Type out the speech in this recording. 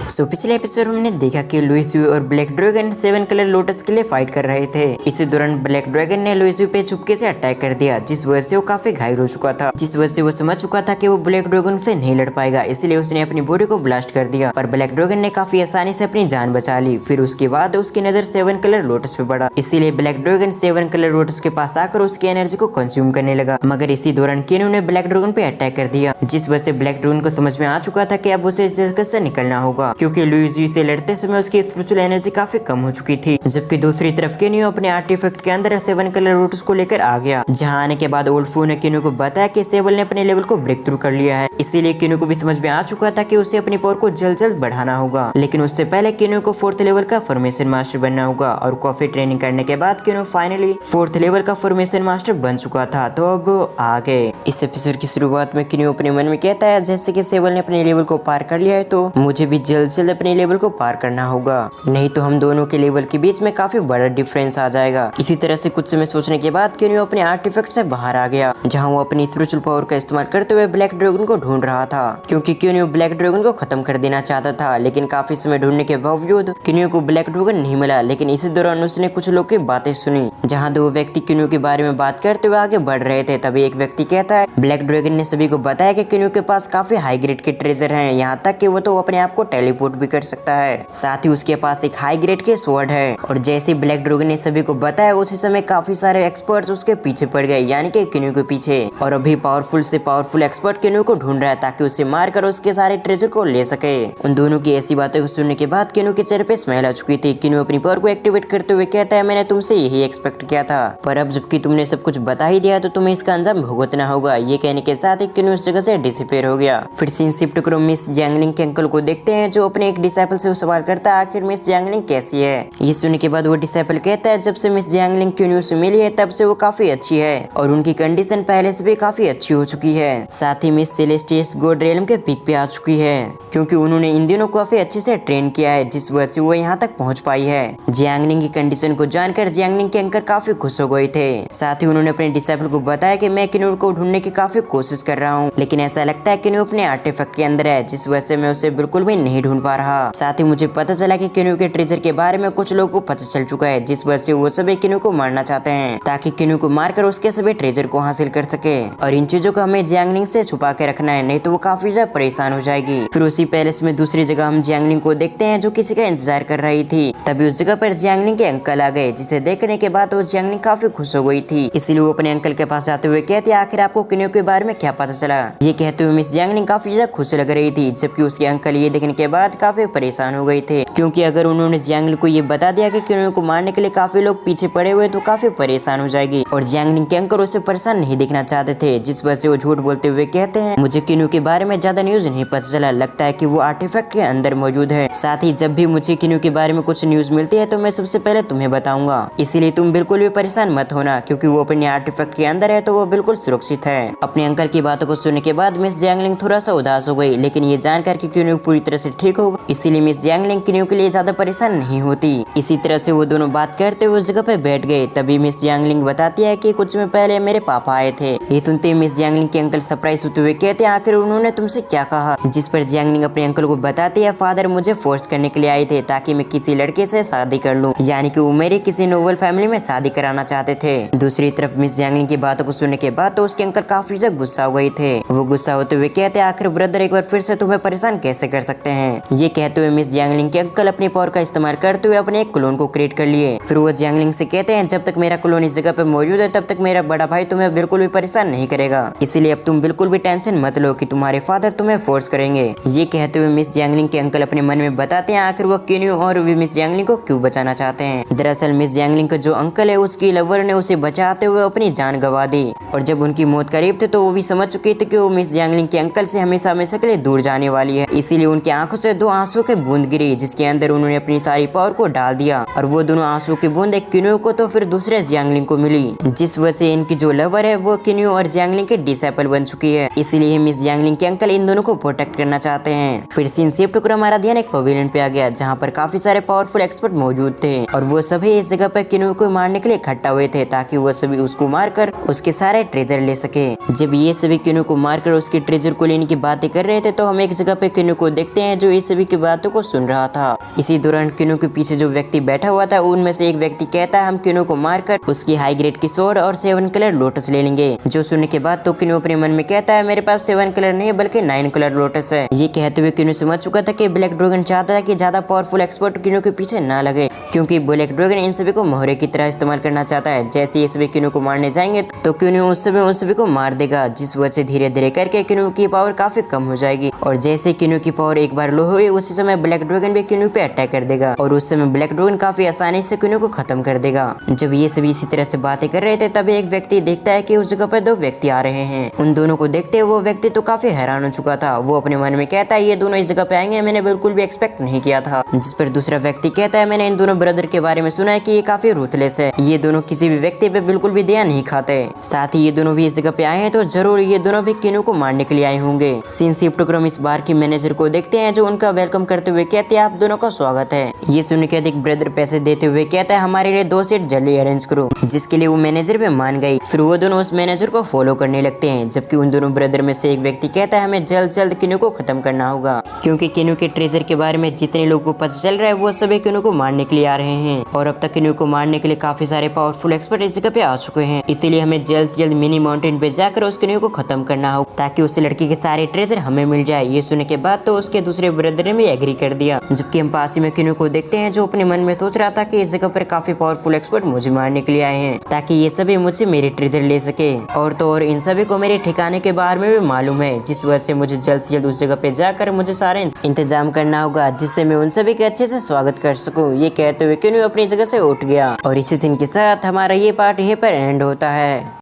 सो पिछले एपिसोड में हमने देखा कि लुइस यू और ब्लैक ड्रैगन 7 कलर लोटस के लिए फाइट कर रहे थे। इसी दौरान ब्लैक ड्रैगन ने लुइस यू पे चुपके से अटैक कर दिया, जिस वजह से वो काफी घायल हो चुका था। जिस वजह से वो समझ चुका था कि वो ब्लैक ड्रैगन से नहीं लड़ पाएगा, इसलिए उसने अपनी बॉडी को ब्लास्ट कर दिया। पर ब्लैक ड्रैगन ने काफी आसानी से अपनी जान बचा ली। फिर उसके बाद उसकी नजर 7 कलर लोटस पे पड़ा, इसीलिए ब्लैक ड्रैगन 7 कलर लोटस के पास आकर उसकी एनर्जी को कंज्यूम करने लगा। मगर इसी दौरान केनू ने ब्लैक ड्रैगन पे अटैक कर दिया, जिस वजह से ब्लैक ड्रैगन को समझ में आ चुका था कि अब उसे इस जगह से निकलना होगा, क्योंकि लुइस यू से लड़ते समय उसकी स्पिरिचुअल एनर्जी काफी कम हो चुकी थी। जबकि दूसरी तरफ केन्यू अपने आर्टिफैक्ट के अंदर 7 कलर लोटस को लेकर आ गया। जहां आने के बाद ओल्ड फू ने केन्यू को बताया कि सेबल ने अपने लेवल को ब्रेक थ्रू कर लिया है, इसीलिए केन्यू को भी समझ में आ चुका था कि उसे अपनी पावर को जल्द जल्द बढ़ाना होगा। लेकिन उससे पहले केन्यू को 4th लेवल का फॉर्मेशन मास्टर बनना होगा, और काफी ट्रेनिंग करने के बाद केन्यू फाइनली 4th लेवल का फॉर्मेशन मास्टर बन चुका था। तो अब आगे इस एपिसोड की शुरुआत में केन्यू अपने मन में कहता है, जैसे कि सेबल ने अपने लेवल को पार कर लिया है तो मुझे भी जल्द जल्द अपने लेवल को पार करना होगा, नहीं तो हम दोनों के लेवल के बीच में काफी बड़ा डिफरेंस आ जाएगा। इसी तरह से कुछ समय सोचने के बाद केन्यू अपने आर्टिफैक्ट से बाहर आ गया, जहां वो अपनी स्पिरिचुअल पावर का इस्तेमाल करते हुए ब्लैक ड्रैगन को ढूंढ रहा था, क्योंकि केन्यू ब्लैक ड्रैगन को खत्म कर देना चाहता था। लेकिन काफी समय ढूंढने के बावजूद केन्यू को ब्लैक ड्रैगन नहीं मिला। लेकिन इसी दौरान उसने कुछ लोग की बातें सुनी, जहाँ 2 व्यक्ति केन्यू के बारे में बात करते हुए आगे बढ़ रहे थे। तभी एक व्यक्ति कहता है, ब्लैक ड्रैगन ने सभी को बताया कि केन्यू के पास काफी हाई ग्रेड के ट्रेजर हैं, यहाँ तक कि वो तो अपने आप को टेलीपोर्ट भी कर सकता है, साथ ही उसके पास एक हाई ग्रेड के स्वॉर्ड है। और जैसे ब्लैक ड्रैगन ने सभी को बताया, उसी समय काफी सारे एक्सपर्ट्स उसके पीछे पड़ गए, यानी कि केन्यू के पीछे। और अभी पावरफुल से पावरफुल एक्सपर्ट केन्यू को ढूंढ रहा है, ताकि उसे मारकर उसके सारे ट्रेजर को ले सके। उन दोनों की ऐसी बातों को सुनने के बाद केन्यू के चेहरे पे स्माइल आ चुकी थी। केन्यू अपनी पावर को एक्टिवेट करते हुए कहता है, मैंने तुमसे यही एक्सपेक्ट किया था, पर अब जबकि तुमने सब कुछ बता ही दिया तो तुम्हें इसका अंजाम भुगतना होगा। ये कहने के साथ ही केन्यू उस जगह से डिसअपीयर हो गया। फिर सीन शिफ्ट करो मिस जैंगलिंग के अंकल को देखते हैं, जो अपने एक डिसाइपल से सवाल करता है, आखिर मिस जैंगलिंग कैसी है। ये सुनने के बाद वो डिसाइपल कहता है, जब से मिस जैंगलिंग केन्यू से मिली है तब से वो काफी अच्छी है, और उनकी कंडीशन पहले से भी काफी अच्छी हो चुकी है। साथ ही मिस सेलेस्टियस गॉड रेलम के पीक पे आ चुकी है, क्योंकि उन्होंने इन दिनों काफी अच्छे से ट्रेन किया है, जिस वजह से वो यहाँ तक पहुँच पाई है। जैंगलिंग की कंडीशन को जानकर जैंगलिंग के अंकल काफी खुश हो गए थे। साथ ही उन्होंने अपने डिसाइपल को बताया कि मैं केन्यू को ढूंढने की काफी कोशिश कर रहा हूँ, लेकिन ऐसा लगता है केन्यू अपने आर्टिफैक्ट के अंदर है, जिस वजह से मैं उसे बिल्कुल भी नहीं ढूंढ पा रहा। साथ ही मुझे पता चला कि केन्यू के ट्रेजर के बारे में कुछ लोगों को पता चल चुका है, जिस वजह से वो सभी केन्यू को मारना चाहते हैं, ताकि केन्यू को मारकर उसके सभी ट्रेजर को हासिल कर सके। और इन चीजों को हमें जैंगलिंग से छुपा के रखना है, नहीं तो वो काफी ज्यादा परेशान हो जाएगी। फिर उसी पैलेस में दूसरी जगह हम जैंगलिंग को देखते हैं, जो किसी का इंतजार कर रही थी। तभी उस जगह पर जैंगलिंग के अंकल आ गए, जिसे देखने के बाद वो जैंगलिंग काफी खुश हो गई थी। इसलिए वो अपने अंकल के पास जाते हुए कहती है, आखिर आपको केन्यू के बारे में क्या पता चला। ये कहते हुए मिस जैंगलिंग काफी ज्यादा खुश लग रही थी, जबकि उसके अंकल ये देखने के बाद काफी परेशान हो गए थे, क्योंकि अगर उन्होंने जैंगलिंग को ये बता दिया कि केन्यू को मारने के लिए काफी लोग पीछे पड़े हुए तो काफी परेशान हो जाएगी। और जैंगलिंग के अंकल उसे परेशान नहीं देखना चाहते थे, जिस वजह से वो झूठ बोलते हुए कहते हैं, मुझे केन्यू के बारे में ज्यादा न्यूज नहीं पता चला, लगता है कि वो आर्टिफैक्ट के अंदर मौजूद है। साथ ही जब भी मुझे केन्यू के बारे में कुछ न्यूज मिलती है तो मैं सबसे पहले तुम्हें बताऊंगा, इसीलिए तुम बिल्कुल भी परेशान मत होना, क्योंकि वो अपने आर्टिफैक्ट के अंदर है तो वो बिल्कुल सुरक्षित है। अपने अंकल की बातों को सुनने के बाद मिस जैंगलिंग थोड़ा सा उदास हो गई, लेकिन ये जानकर कि केन्यू पूरी तरह से ठीक होगा, इसीलिए मिस जैंगलिंग केन्यू के लिए ज्यादा परेशान नहीं होती। इसी तरह से वो दोनों बात करते हुए उस जगह पे बैठ गए। तभी मिस जैंगलिंग बताती है कि कुछ समय पहले मेरे पापा आए थे। ये सुनते मिस जैंगलिंग के अंकल सरप्राइज होते हुए कहते हैं, आखिर उन्होंने तुमसे क्या कहा। जिस पर जैंगलिंग अपने अंकल को बताती है, फादर मुझे फोर्स करने के लिए आए थे, ताकि मैं किसी लड़के से शादी कर लूं, यानी कि वो मेरी किसी नोबल फैमिली में शादी कराना चाहते थे। दूसरी तरफ मिस जैंगलिंग की बातों को सुनने के बाद तो उसके अंकल काफी ज्यादा गुस्सा हो गए थे। वो गुस्सा होते हुए कहते हैं, आखिर ब्रदर एक बार फिर से तुम्हें परेशान कैसे कर सकते हैं। ये कहते हुए मिस जैंगलिंग के अंकल अपनी पावर का इस्तेमाल करते हुए अपने एक क्लोन को क्रिएट कर लिए। फिर वो जैंगलिंग से कहते हैं, जब तक मेरा क्लोन इस जगह पे मौजूद है तब तक मेरा बड़ा भाई तुम्हें बिल्कुल भी परेशान नहीं करेगा, इसीलिए अब तुम बिल्कुल भी टेंशन मत लो कि तुम्हारे फादर तुम्हें फोर्स करेंगे। ये कहते हुए मिस जैंगलिंग के अंकल अपने मन में बताते हैं, आखिर वो केन्यू और मिस जैंगलिंग को क्यों बचाना चाहते हैं। दरअसल मिस जैंगलिंग का जो अंकल है, उसकी लवर ने उसे बचाते हुए अपनी जान गंवा दी, और जब उनकी मौत करीब थे तो वो भी समझ चुकी थी कि वो मिस जैंगलिंग के अंकल से हमेशा हमेशा के लिए दूर जाने वाली है। इसीलिए उनकी आंखों से 2 आंसू के बूंद गिरी, जिसके अंदर उन्होंने अपनी सारी पावर को डाल दिया, और वो दोनों आंसू की बूंद एक केन्यू को तो फिर दूसरे जैंगलिंग को मिली, जिस वजह से इनकी जो लवर है वो केन्यू और जैंगलिंग के डिसाइपल बन चुकी है। इसीलिए मिस जैंगलिंग के अंकल इन दोनों को प्रोटेक्ट करना चाहते हैं। फिर सीन शिफ्ट होकर हमारा ध्यान एक पवेलियन पे आ गया, जहाँ पर काफी सारे पावरफुल एक्सपर्ट मौजूद थे, और वो सभी इस जगह पर केन्यू को मारने के लिए इकट्ठा हुए थे, ताकि वो सभी उसको मारकर उसके सारे ट्रेजर ले सके। जब ये सभी केन्यू को मारकर उसके ट्रेजर को लेने की बातें कर रहे थे तो हम एक जगह पे केन्यू को देखते हैं, जो ये सभी की बातों को सुन रहा था। इसी दौरान किनू के पीछे जो व्यक्ति बैठा हुआ था उनमें से एक व्यक्ति कहता है हम किनू को मारकर उसकी हाई ग्रेड की स्वॉर्ड और 7 कलर लोटस ले लेंगे। जो सुनने के बाद तो किनू अपने मन में कहता है मेरे पास 7 कलर नहीं बल्कि 9 कलर लोटस है। ये कहते हुए किनू समझ चुका था कि ब्लैक ड्रैगन चाहता है कि ज्यादा पावरफुल एक्सपर्ट किनू के पीछे ना लगे, क्योंकि ब्लैक ड्रैगन इन सभी को मोहरे की तरह इस्तेमाल करना चाहता है। जैसे ये सभी किनू को मारने जाएंगे तो किनू उस समय उन सभी को मार देगा, जिस वजह से धीरे धीरे करके किनू की पावर काफी कम हो जाएगी। और जैसे किनू की पावर एक बार लो हुई उसी समय ब्लैक ड्रैगन भी किनू पे अटैक कर देगा और उस समय ब्लैक ड्रैगन काफी आसानी से किनू को खत्म कर देगा। जब ये सभी इसी तरह से बातें कर रहे थे तब एक व्यक्ति देखता है कि उस जगह पर 2 व्यक्ति आ रहे हैं। उन दोनों को देखते वो व्यक्ति तो काफी हैरान हो चुका था। वो अपने मन में कहता है ये दोनों इस जगह पे आएंगे, मैंने बिल्कुल भी एक्सपेक्ट नहीं किया था। जिस पर दूसरा व्यक्ति कहता है मैंने इन दोनों ब्रदर के बारे में सुना है कि ये काफी रूथलेस है, ये दोनों किसी भी व्यक्ति पे बिल्कुल भी दया नहीं खाते। साथ ही ये दोनों भी इस जगह पे आए हैं तो जरूर ये दोनों भी किनू को मारने के लिए आए होंगे। सीन शिफ्ट कर हम इस बार की मैनेजर को देखते हैं जो उनका वेलकम करते हुए कहते हैं आप दोनों का स्वागत है। ये सुन के अधिक ब्रदर पैसे देते हुए कहता है हमारे लिए 2 सीट जल्दी अरेंज करो, जिसके लिए वो मैनेजर भी मान गई। फिर वो दोनों उस मैनेजर को फॉलो करने लगते हैं, जबकि उन दोनों ब्रदर में से एक व्यक्ति कहता है हमें जल्द से जल्द किनू को खत्म करना होगा, क्योंकि किनू के ट्रेजर के बारे में जितने लोगों को पता चल रहा है वो सभी किनू को मारने के लिए आ रहे हैं और अब तक किनू को मारने के लिए काफी सारे पावरफुल एक्सपर्ट इस जगह पे आ चुके हैं। इसीलिए हमें जल्द से जल्द मिनी माउंटेन पे जाकर उस किनू को खत्म करना हो ताकि उस लड़की के सारे ट्रेजर हमें मिल जाए। ये सुनने के बाद तो उसके दूसरे ब्रदर ने भी एग्री कर दिया। जबकि हम पास ही में किनू को देखते हैं जो अपने मन में सोच रहा था कि इस जगह पर काफी पावरफुल एक्सपर्ट मुझे मारने के लिए आए हैं ताकि ये सभी मुझसे मेरे ट्रेजर ले सके। और तो और इन सभी को मेरे ठिकाने के बारे में भी मालूम है, जिस वजह से मुझे जल्द से जल्द उस जगह पे जाकर मुझे सारे इंतजाम करना होगा जिससे मैं उन सभी के अच्छे से स्वागत कर सकूं। ये कहते हुए किनू अपनी जगह से उठ गया और इसी सीन के साथ हमारा ये पार्ट यहीं पर एंड होता है।